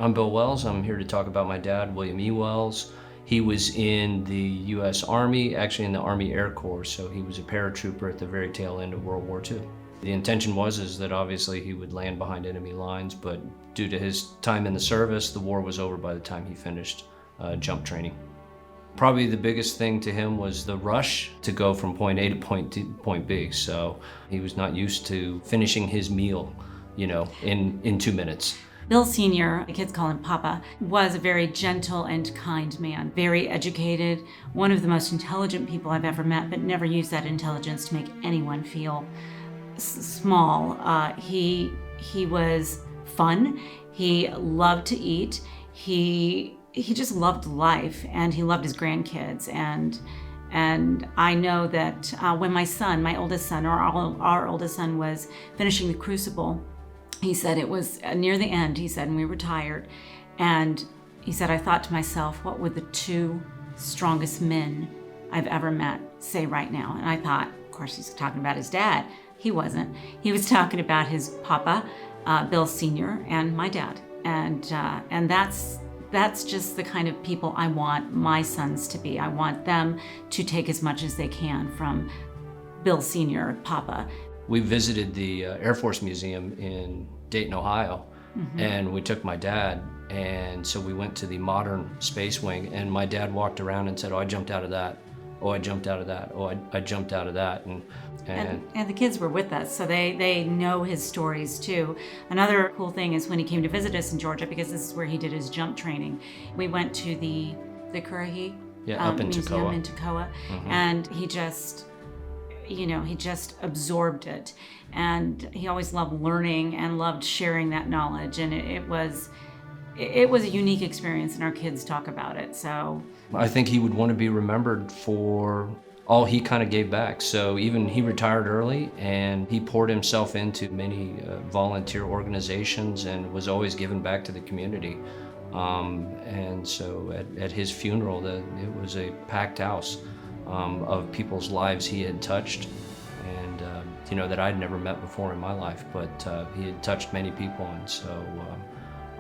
I'm Bill Wells. I'm here to talk about my dad, William E. Wells. He was in the U.S. Army, actually in the Army Air Corps, so he was a paratrooper at the very tail end of World War II. The intention was that obviously he would land behind enemy lines, but due to his time in the service, the war was over by the time he finished jump training. Probably the biggest thing to him was the rush to go from point A to point B. So he was not used to finishing his meal, in 2 minutes. Bill Sr., the kids call him Papa, was a very gentle and kind man, very educated, one of the most intelligent people I've ever met, but never used that intelligence to make anyone feel small. He was fun. He loved to eat. He just loved life, and he loved his grandkids. And I know that when my oldest son, or our oldest son, was finishing the Crucible, he said it was near the end, he said, and we were tired. And he said, I thought to myself, what would the two strongest men I've ever met say right now? And I thought, of course, he's talking about his dad. He wasn't. He was talking about his papa, Bill Sr., and my dad. And that's just the kind of people I want my sons to be. I want them to take as much as they can from Bill Sr., Papa. We visited the Air Force Museum in Dayton, Ohio, and we took my dad, and so we went to the modern space wing, and my dad walked around and said, oh, I jumped out of that. Oh, I jumped out of that. Oh, I jumped out of that. And the kids were with us, so they know his stories too. Another cool thing is when he came to visit us in Georgia, because this is where he did his jump training, we went to the Currahee up in Museum in Toccoa, and he just absorbed it. And he always loved learning and loved sharing that knowledge, and it was a unique experience, and our kids talk about it. So I think he would want to be remembered for all he kind of gave back. So even he retired early, and he poured himself into many volunteer organizations and was always giving back to the community. And so at his funeral, it was a packed house of people's lives he had touched, and that I'd never met before in my life, but he had touched many people, and so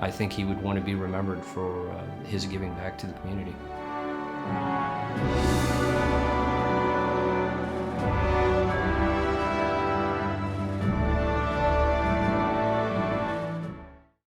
I think he would want to be remembered for his giving back to the community.